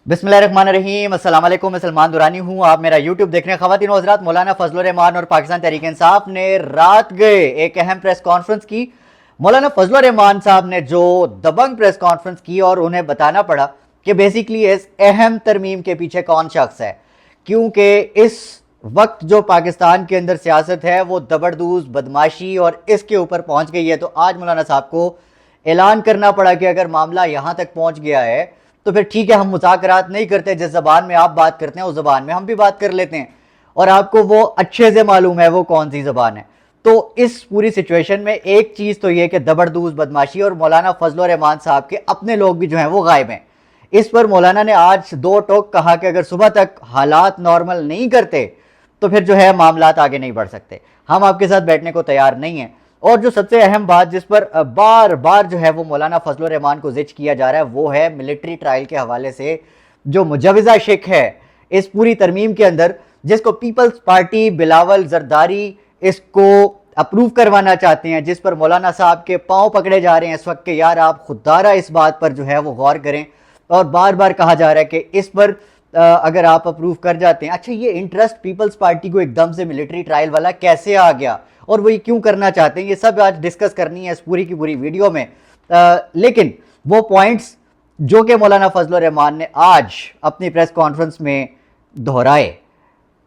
बिस्मिल्लाहिर्रहमानिर्रहीम। अस्सलाम वालेकुम। मैं सलमान दुरानी हूँ। आप मेरा यूट्यूब देख रहे हैं। ख़वातीन व हज़रात, मौलाना फजल रहमान और पाकिस्तान तहरीक इंसाफ ने रात गए एक अहम प्रेस कॉन्फ्रेंस की। मौलाना फजल रहमान साहब ने जो दबंग प्रेस कॉन्फ्रेंस की और उन्हें बताना पड़ा कि बेसिकली इस अहम तरमीम के पीछे कौन शख्स है, क्योंकि इस वक्त जो पाकिस्तान के अंदर सियासत है वो दबरदूज बदमाशी और इसके ऊपर पहुँच गई है। तो आज मौलाना साहब को ऐलान करना पड़ा कि अगर मामला यहाँ तक पहुँच गया है तो फिर ठीक है, हम मुज़ाकरात नहीं करते, जिस ज़बान में आप बात करते हैं उस ज़बान में हम भी बात कर लेते हैं, और आपको वो अच्छे से मालूम है वो कौन सी ज़बान है। तो इस पूरी सिचुएशन में एक चीज़ तो ये कि दबरदूज बदमाशी और मौलाना फजल रहमान साहब के अपने लोग भी जो हैं वो गायब हैं। इस पर मौलाना ने आज दो टोक कहा कि अगर सुबह तक हालात नॉर्मल नहीं करते तो फिर जो है मामलात आगे नहीं बढ़ सकते, हम आपके साथ बैठने को तैयार नहीं हैं। और जो सबसे अहम बात जिस पर बार बार जो है वो मौलाना फजल रहमान को जिक्र किया जा रहा है वो है मिलिट्री ट्रायल के हवाले से जो मुजवज़ा शिक है इस पूरी तरमीम के अंदर, जिसको पीपल्स पार्टी बिलावल जरदारी इसको अप्रूव करवाना चाहते हैं, जिस पर मौलाना साहब के पांव पकड़े जा रहे हैं इस वक्त के यार आप खुदारा इस बात पर जो है वो गौर करें। और बार बार कहा जा रहा है कि इस पर अगर आप अप्रूव कर जाते हैं, अच्छा ये इंटरेस्ट पीपल्स पार्टी को एकदम से मिलिट्री ट्रायल वाला कैसे आ गया और वो ये क्यों करना चाहते हैं, ये सब आज डिस्कस करनी है इस पूरी की पूरी वीडियो में। लेकिन वो पॉइंट्स जो कि मौलाना फजल रहमान ने आज अपनी प्रेस कॉन्फ्रेंस में दोहराए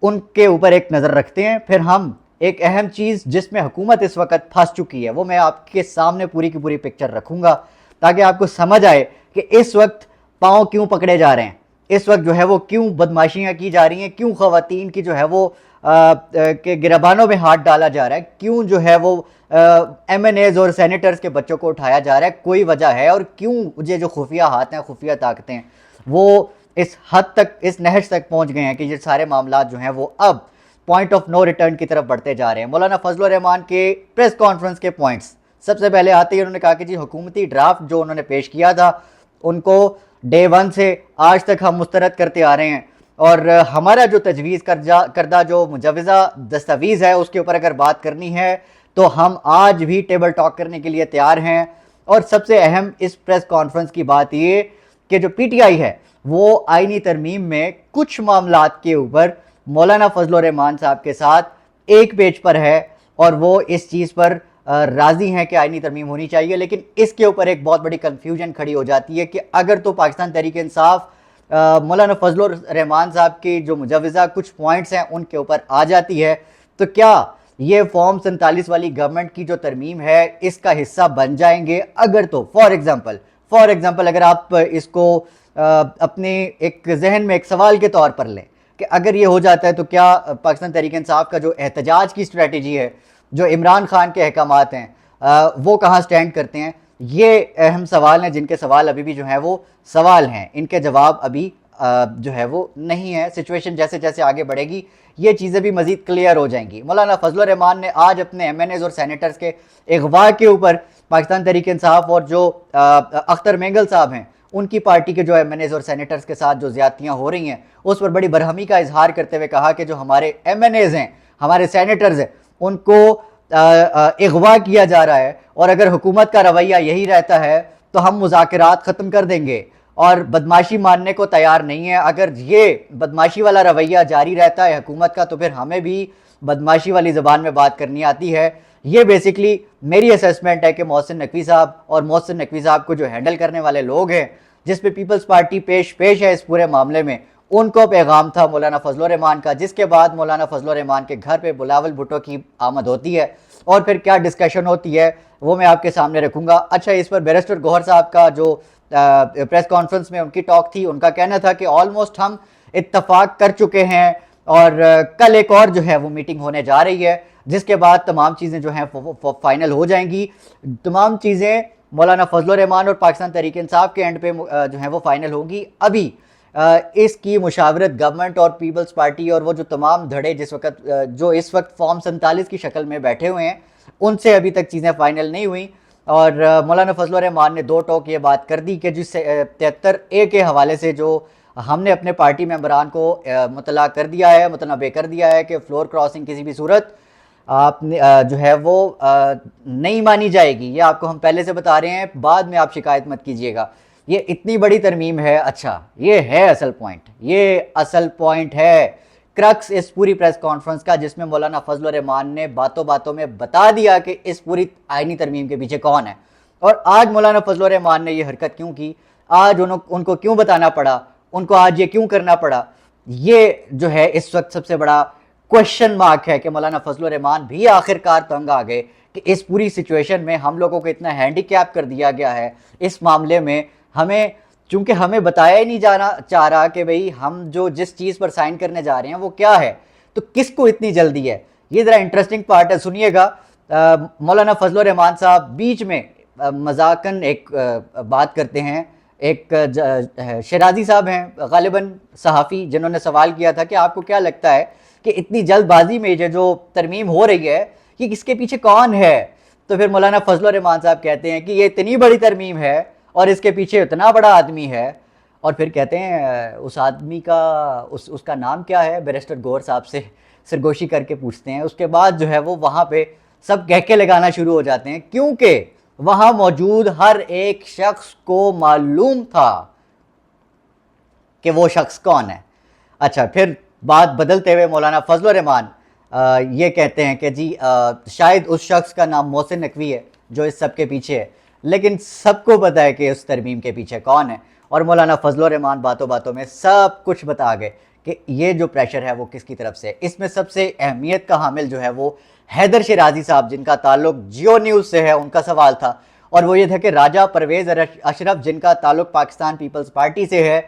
उनके ऊपर एक नज़र रखते हैं। फिर हम एक अहम चीज़ जिसमें हुकूमत इस वक्त फंस चुकी है वो मैं आपके सामने पूरी की पूरी पिक्चर रखूँगा ताकि आपको समझ आए कि इस वक्त पाँव क्यों पकड़े जा रहे हैं, इस वक्त जो है वो क्यों बदमाशियाँ की जा रही हैं, क्यों ख़वातीन की जो है वो के गिरबानों में हाथ डाला जा रहा है, क्यों जो है वो MNAs और सेनेटर्स के बच्चों को उठाया जा रहा है, कोई वजह है, और क्यों ये जो खुफिया हाथ हैं खुफिया ताकतें हैं वो इस हद तक इस नहज तक पहुँच गए हैं कि ये सारे मामला जो हैं वो अब पॉइंट ऑफ नो रिटर्न की तरफ बढ़ते जा रहे हैं। मौलाना फजल रहमान के प्रेस कॉन्फ्रेंस के पॉइंट्स सबसे पहले आते ही उन्होंने कहा कि जी हुकूमती ड्राफ्ट जो उन्होंने पेश किया था उनको डे वन से आज तक हम मुस्तरद करते आ रहे हैं, और हमारा जो तजवीज़ करदा जो मुजवज़ा दस्तावेज़ है उसके ऊपर अगर बात करनी है तो हम आज भी टेबल टॉक करने के लिए तैयार हैं। और सबसे अहम इस प्रेस कॉन्फ्रेंस की बात ये कि जो PTI है वो आईनी तरमीम में कुछ मामलात के ऊपर मौलाना फजल रहमान साहब के साथ एक पेज पर है और वो इस चीज़ पर राज़ी हैं कि आईनी तरमीम होनी चाहिए। लेकिन इसके ऊपर एक बहुत बड़ी कन्फ्यूजन खड़ी हो जाती है कि अगर तो पाकिस्तान तहरीक इंसाफ मौलाना फजल रहमान साहब की जो मुजवज़ा कुछ पॉइंट्स हैं उनके ऊपर आ जाती है तो क्या ये फॉर्म 47 वाली गवर्नमेंट की जो तरमीम है इसका हिस्सा बन जाएंगे। अगर तो फॉर एग्ज़ाम्पल अगर आप इसको अपने एक जहन में एक सवाल के तौर पर लें कि अगर ये हो जाता है तो क्या पाकिस्तान तहरीक इंसाफ का जो एहतजाज की स्ट्रेटजी है, जो इमरान खान के अहकामात हैं वो कहाँ स्टैंड करते हैं। ये अहम सवाल हैं जिनके सवाल अभी भी जो है वो सवाल हैं, इनके जवाब अभी जो है वो नहीं है। सिचुएशन जैसे जैसे आगे बढ़ेगी ये चीज़ें भी मज़ीद क्लियर हो जाएंगी। मौलाना फजल रहमान ने आज अपने MNAs और सेनेटर्स के अगवा के ऊपर पाकिस्तान तहरीक इंसाफ और जो अख्तर मेंगल साहब हैं उनकी पार्टी के जो MNAs और सेनेटर्स के साथ जो ज़्यादतियाँ हो रही हैं उस पर बड़ी बरहमी का इजहार करते हुए कहा कि जो हमारे MNAs हैं, हमारे सेनेटर्स हैं, उनको अगवा किया जा रहा है, और अगर हुकूमत का रवैया यही रहता है तो हम मुज़ाकरात ख़त्म कर देंगे और बदमाशी मानने को तैयार नहीं है। अगर ये बदमाशी वाला रवैया जारी रहता है हुकूमत का तो फिर हमें भी बदमाशी वाली ज़बान में बात करनी आती है। ये बेसिकली मेरी असेसमेंट है कि मोहसिन नकवी साहब और मोहसिन नकवी साहब को जो हैंडल करने वाले लोग हैं जिस पे पीपल्स पार्टी पेश है इस पूरे मामले में, उनको पैगाम था मौलाना फजल रहमान का, जिसके बाद मौलाना फजल रहमान के घर पे बिलावल भुट्टो की आमद होती है और फिर क्या डिस्कशन होती है वो मैं आपके सामने रखूँगा। अच्छा, इस पर बैरिस्टर गौहर साहब का जो प्रेस कॉन्फ्रेंस में उनकी टॉक थी, उनका कहना था कि ऑलमोस्ट हम इत्तफाक कर चुके हैं और कल एक और जो है वो मीटिंग होने जा रही है जिसके बाद तमाम चीज़ें जो हैं फाइनल हो जाएंगी। तमाम चीज़ें मौलाना फजल रहमान और पाकिस्तान तहरीक इंसाफ के एंड पे जो है वो फाइनल होंगी। अभी इसकी मुशावरत गवर्नमेंट और पीपल्स पार्टी और वो जो तमाम धड़े जिस वक्त जो इस वक्त फॉर्म 47 की शक्ल में बैठे हुए हैं उनसे अभी तक चीज़ें फाइनल नहीं हुई। और मौलाना फजल रहमान ने दो टोक ये बात कर दी कि जिस 73A के हवाले से जो हमने अपने पार्टी मेंबरान को मुतला कर दिया है, मुतनबे कर दिया है कि फ्लोर क्रॉसिंग किसी भी सूरत आपने जो है वो नहीं मानी जाएगी। ये आपको हम पहले से बता रहे हैं, बाद में आप शिकायत मत कीजिएगा। یہ اتنی بڑی ترمیم ہے. اچھا یہ ہے اصل پوائنٹ, یہ اصل پوائنٹ ہے کرکس اس پوری پریس کانفرنس کا, جس میں مولانا فضل الرحمان نے باتوں باتوں میں بتا دیا کہ اس پوری آئینی ترمیم کے پیچھے کون ہے. اور آج مولانا فضل الرحمان نے یہ حرکت کیوں کی, آج ان کو کیوں بتانا پڑا, ان کو آج یہ کیوں کرنا پڑا, یہ جو ہے اس وقت سب سے بڑا کوشچن مارک ہے کہ مولانا فضل الرحمان بھی آخر کار تنگ آ گئے کہ اس پوری سچویشن میں ہم لوگوں کو اتنا ہینڈی کیپ کر دیا گیا ہے اس معاملے میں. ہمیں چونکہ ہمیں بتایا ہی نہیں جانا چاہ رہا کہ بھئی ہم جو جس چیز پر سائن کرنے جا رہے ہیں وہ کیا ہے, تو کس کو اتنی جلدی ہے. یہ ذرا انٹرسٹنگ پارٹ ہے, سنیے گا. مولانا فضل الرحمان صاحب بیچ میں مذاقاً ایک بات کرتے ہیں. ایک شیرازی صاحب ہیں غالباً صحافی, جنہوں نے سوال کیا تھا کہ آپ کو کیا لگتا ہے کہ اتنی جلد بازی میں جو ترمیم ہو رہی ہے یہ کس کے پیچھے کون ہے. تو پھر مولانا فضل الرحمان صاحب کہتے ہیں کہ یہ اتنی بڑی ترمیم ہے اور اس کے پیچھے اتنا بڑا آدمی ہے. اور پھر کہتے ہیں اس آدمی کا اس کا نام کیا ہے, بیرسٹر گور صاحب سے سرگوشی کر کے پوچھتے ہیں. اس کے بعد جو ہے وہ وہاں پہ سب کہکے لگانا شروع ہو جاتے ہیں, کیونکہ وہاں موجود ہر ایک شخص کو معلوم تھا کہ وہ شخص کون ہے. اچھا پھر بات بدلتے ہوئے مولانا فضل الرحمان یہ کہتے ہیں کہ جی شاید اس شخص کا نام محسن نقوی ہے جو اس سب کے پیچھے ہے, لیکن سب کو پتہ ہے کہ اس ترمیم کے پیچھے کون ہے. اور مولانا فضل الرحمان باتوں باتوں میں سب کچھ بتا گئے کہ یہ جو پریشر ہے وہ کس کی طرف سے. اس میں سب سے اہمیت کا حامل جو ہے وہ حیدر شیرازی صاحب, جن کا تعلق جیو نیوز سے ہے. ان کا سوال تھا اور وہ یہ تھا کہ راجہ پرویز اشرف, جن کا تعلق پاکستان پیپلز پارٹی سے ہے,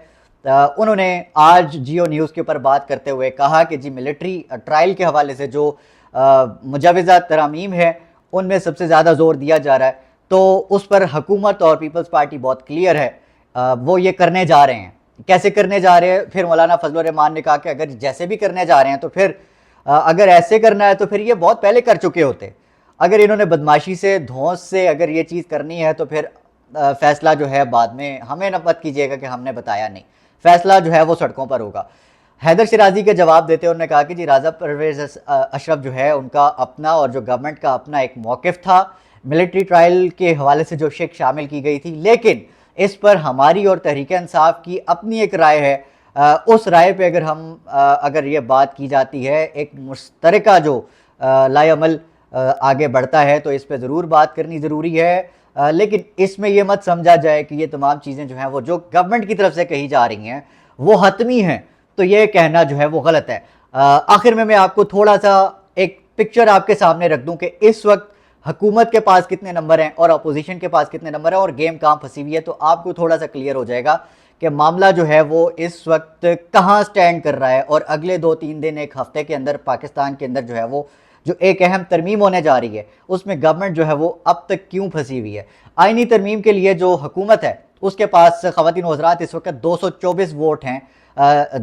انہوں نے آج جیو نیوز کے اوپر بات کرتے ہوئے کہا کہ جی ملٹری ٹرائل کے حوالے سے جو مجوزہ ترامیم ہے ان میں سب سے زیادہ زور دیا جا رہا ہے, تو اس پر حکومت اور پیپلز پارٹی بہت کلیئر ہے, وہ یہ کرنے جا رہے ہیں. کیسے کرنے جا رہے ہیں؟ پھر مولانا فضل الرحمان نے کہا کہ اگر جیسے بھی کرنے جا رہے ہیں تو پھر اگر ایسے کرنا ہے تو پھر یہ بہت پہلے کر چکے ہوتے. اگر انہوں نے بدماشی سے دھونس سے اگر یہ چیز کرنی ہے تو پھر فیصلہ جو ہے بعد میں ہمیں نہ مت کیجیے گا کہ ہم نے بتایا نہیں, فیصلہ جو ہے وہ سڑکوں پر ہوگا. حیدر شیرازی کے جواب دیتے انہوں نے کہا کہ جی راجہ پرویز اشرف جو ہے ان کا اپنا اور جو گورنمنٹ کا اپنا ایک موقف تھا ملٹری ٹرائل کے حوالے سے جو شک شامل کی گئی تھی, لیکن اس پر ہماری اور تحریک انصاف کی اپنی ایک رائے ہے. اس رائے پہ اگر یہ بات کی جاتی ہے, ایک مشترکہ جو لائے عمل آگے بڑھتا ہے تو اس پہ ضرور بات کرنی ضروری ہے, لیکن اس میں یہ مت سمجھا جائے کہ یہ تمام چیزیں جو ہیں وہ جو گورنمنٹ کی طرف سے کہی جا رہی ہیں وہ حتمی ہیں, تو یہ کہنا جو ہے وہ غلط ہے. آخر میں آپ کو تھوڑا سا ایک پکچر آپ کے سامنے رکھ دوں کہ اس وقت حکومت کے پاس کتنے نمبر ہیں اور اپوزیشن کے پاس کتنے نمبر ہیں اور گیم کہاں پھنسی ہوئی ہے, تو آپ کو تھوڑا سا کلیئر ہو جائے گا کہ معاملہ جو ہے وہ اس وقت کہاں سٹینڈ کر رہا ہے. اور اگلے 2-3 دن ایک ہفتے کے اندر پاکستان کے اندر جو ہے وہ جو ایک اہم ترمیم ہونے جا رہی ہے اس میں گورنمنٹ جو ہے وہ اب تک کیوں پھنسی ہوئی ہے. آئینی ترمیم کے لیے جو حکومت ہے اس کے پاس خواتین و حضرات اس وقت 224 ووٹ ہیں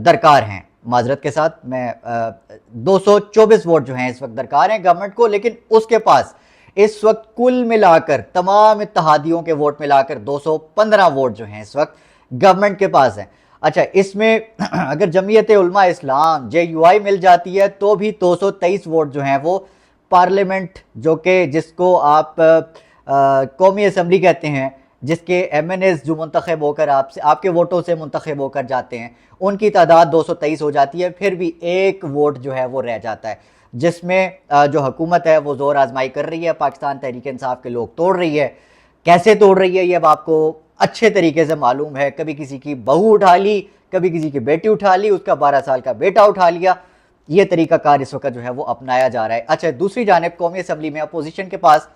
درکار ہیں, معذرت کے ساتھ میں 224 ووٹ جو ہیں اس وقت درکار ہیں گورنمنٹ کو, لیکن اس کے پاس اس وقت کل ملا کر تمام اتحادیوں کے ووٹ ملا کر 215 ووٹ جو ہیں اس وقت گورنمنٹ کے پاس ہیں. اچھا اس میں اگر جمعیت علماء اسلام JUI مل جاتی ہے تو بھی 223 ووٹ جو ہیں وہ پارلیمنٹ, جو کہ جس کو آپ قومی اسمبلی کہتے ہیں, جس کے MNAs جو منتخب ہو کر آپ کے ووٹوں سے منتخب ہو کر جاتے ہیں, ان کی تعداد 223 ہو جاتی ہے. پھر بھی ایک ووٹ جو ہے وہ رہ جاتا ہے, جس میں جو حکومت ہے وہ زور آزمائی کر رہی ہے, پاکستان تحریک انصاف کے لوگ توڑ رہی ہے. کیسے توڑ رہی ہے یہ اب آپ کو اچھے طریقے سے معلوم ہے. کبھی کسی کی بہو اٹھا لی, کبھی کسی کی بیٹی اٹھا لی, اس کا 12 سال کا بیٹا اٹھا لیا. یہ طریقہ کار اس وقت جو ہے وہ اپنایا جا رہا ہے. اچھا دوسری جانب قومی اسمبلی میں اپوزیشن کے پاس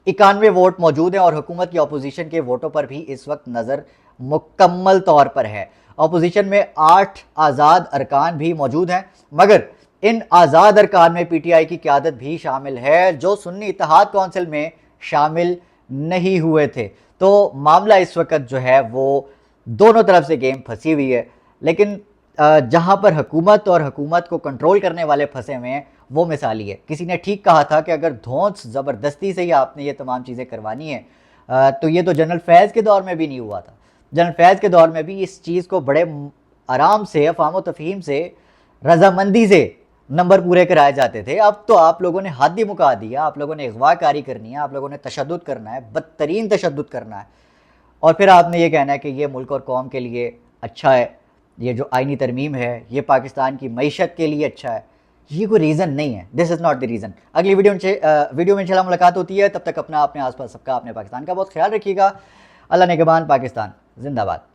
91 ووٹ موجود ہیں اور حکومت کی اپوزیشن کے ووٹوں پر بھی اس وقت نظر مکمل طور پر ہے. اپوزیشن میں 8 آزاد ارکان بھی موجود ہیں, مگر ان آزاد ارکان میں PTI کی قیادت بھی شامل ہے جو سنی اتحاد کونسل میں شامل نہیں ہوئے تھے. تو معاملہ اس وقت جو ہے وہ دونوں طرف سے گیم پھنسی ہوئی ہے. لیکن جہاں پر حکومت اور حکومت کو کنٹرول کرنے والے پھنسے ہوئے ہیں وہ مثالی ہے. کسی نے ٹھیک کہا تھا کہ اگر دھونس زبردستی سے ہی آپ نے یہ تمام چیزیں کروانی ہیں تو یہ تو جنرل فیض کے دور میں بھی نہیں ہوا تھا. جنرل فیض کے دور میں بھی اس چیز کو بڑے آرام سے, افہام و تفہیم سے, رضامندی سے نمبر پورے کرائے جاتے تھے. اب تو آپ لوگوں نے حد ہی مکا دیا, آپ لوگوں نے اغوا کاری کرنی ہے, آپ لوگوں نے تشدد کرنا ہے, بدترین تشدد کرنا ہے. اور پھر آپ نے یہ کہنا ہے کہ یہ ملک اور قوم کے لیے اچھا ہے، یہ جو آئینی ترمیم ہے یہ پاکستان کی معیشت کے لیے اچھا ہے. یہ کوئی ریزن نہیں ہے. دس از ناٹ دی ریزن. اگلی ویڈیو میں انشاءاللہ ملاقات ہوتی ہے. تب تک اپنا، اپنے آس پاس سب کا، اپنے پاکستان کا بہت خیال رکھیے گا. اللہ نگہبان. پاکستان زندہ باد.